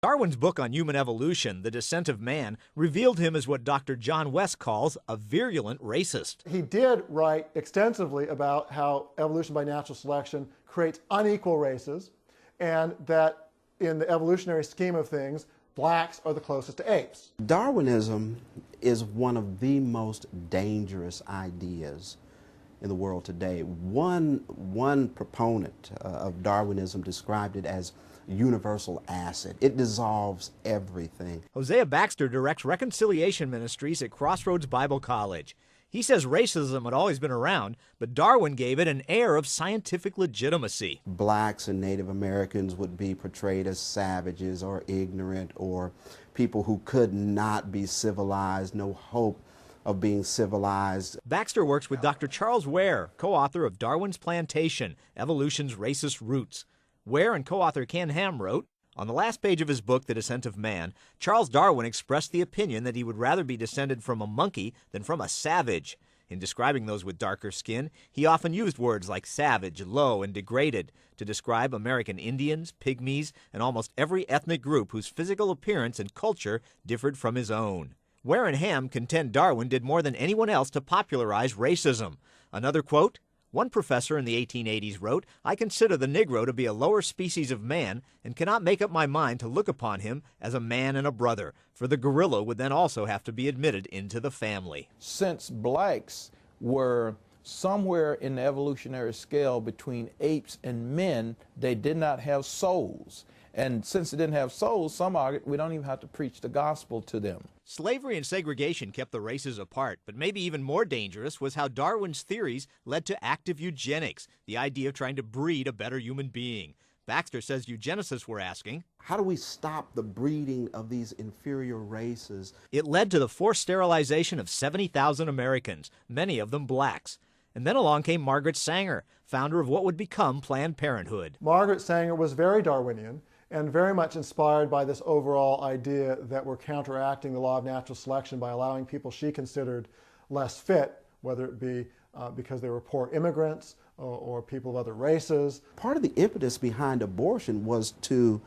Darwin's book on human evolution, The Descent of Man, revealed him as what Dr. John West calls a virulent racist. He did write extensively about how evolution by natural selection creates unequal races, and that in the evolutionary scheme of things, blacks are the closest to apes. Darwinism is one of the most dangerous ideas in the world today. One proponent of Darwinism described it as universal acid. It dissolves everything. Hosea Baxter directs reconciliation ministries at Crossroads Bible College. He says racism had always been around, but Darwin gave it an air of scientific legitimacy. Blacks and Native Americans would be portrayed as savages or ignorant or people who could not be civilized, no hope of being civilized. Baxter works with Dr. Charles Ware, co-author of Darwin's Plantation, Evolution's Racist Roots. Ware and co-author Ken Ham wrote, on the last page of his book, The Descent of Man, Charles Darwin expressed the opinion that he would rather be descended from a monkey than from a savage. In describing those with darker skin, he often used words like savage, low, and degraded to describe American Indians, pygmies, and almost every ethnic group whose physical appearance and culture differed from his own. Ware and Ham contend Darwin did more than anyone else to popularize racism. Another quote, one professor in the 1880s wrote, I consider the Negro to be a lower species of man and cannot make up my mind to look upon him as a man and a brother, for the gorilla would then also have to be admitted into the family. Since blacks were somewhere in the evolutionary scale between apes and men, they did not have souls. And since they didn't have souls, some argued we don't even have to preach the gospel to them. Slavery and segregation kept the races apart, but maybe even more dangerous was how Darwin's theories led to active eugenics, the idea of trying to breed a better human being. Baxter says eugenicists were asking, how do we stop the breeding of these inferior races? It led to the forced sterilization of 70,000 Americans, many of them blacks. And then along came Margaret Sanger, founder of what would become Planned Parenthood. Margaret Sanger was very Darwinian and very much inspired by this overall idea that we're counteracting the law of natural selection by allowing people she considered less fit, whether it be because they were poor immigrants or people of other races. Part of the impetus behind abortion was to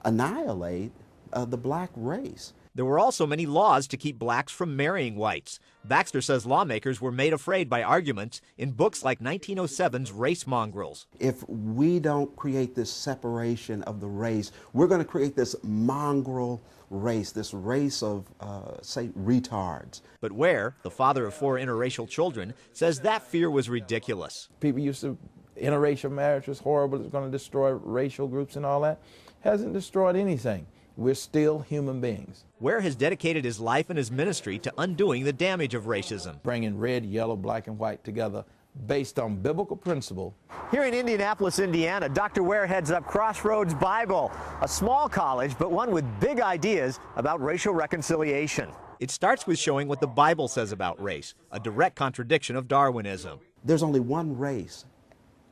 annihilate the black race. There were also many laws to keep blacks from marrying whites. Baxter says lawmakers were made afraid by arguments in books like 1907's Race Mongrels. If we don't create this separation of the race, we're going to create this mongrel race, this race of, say, retards. But Ware, the father of 4 interracial children, says that fear was ridiculous. People used to, interracial marriage was horrible, it's going to destroy racial groups and all that. Hasn't destroyed anything. We're still human beings. Ware has dedicated his life and his ministry to undoing the damage of racism. Bringing red, yellow, black, and white together based on biblical principle. Here in Indianapolis, Indiana, Dr. Ware heads up Crossroads Bible, a small college, but one with big ideas about racial reconciliation. It starts with showing what the Bible says about race, a direct contradiction of Darwinism. There's only one race,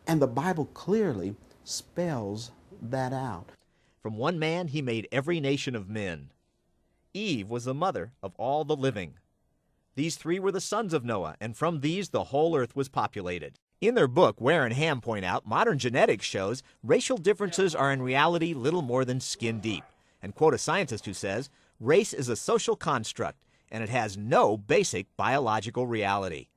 and the Bible clearly spells that out. From one man he made every nation of men. Eve was the mother of all the living. These 3 were the sons of Noah, and from these the whole earth was populated. In their book, Ware and Ham point out, modern genetics shows racial differences are in reality little more than skin deep. And quote a scientist who says, race is a social construct, and it has no basic biological reality.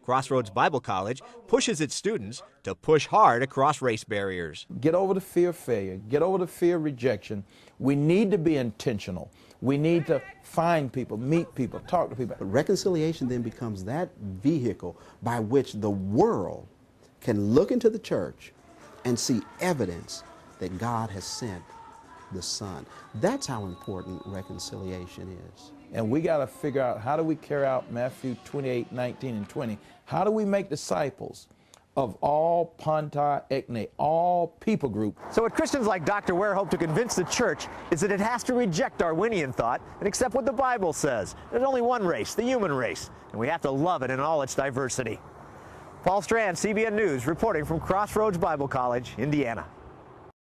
Crossroads Bible College pushes its students to push hard across race barriers. Get over the fear of failure. Get over the fear of rejection. We need to be intentional. We need to find people, meet people, talk to people. But reconciliation then becomes that vehicle by which the world can look into the church and see evidence that God has sent the Son. That's how important reconciliation is. And we got to figure out, how do we carry out Matthew 28, 19, and 20? How do we make disciples of all panta ethne, all people groups? So what Christians like Dr. Ware hope to convince the church is that it has to reject Darwinian thought and accept what the Bible says. There's only one race, the human race, and we have to love it in all its diversity. Paul Strand, CBN News, reporting from Crossroads Bible College, Indiana.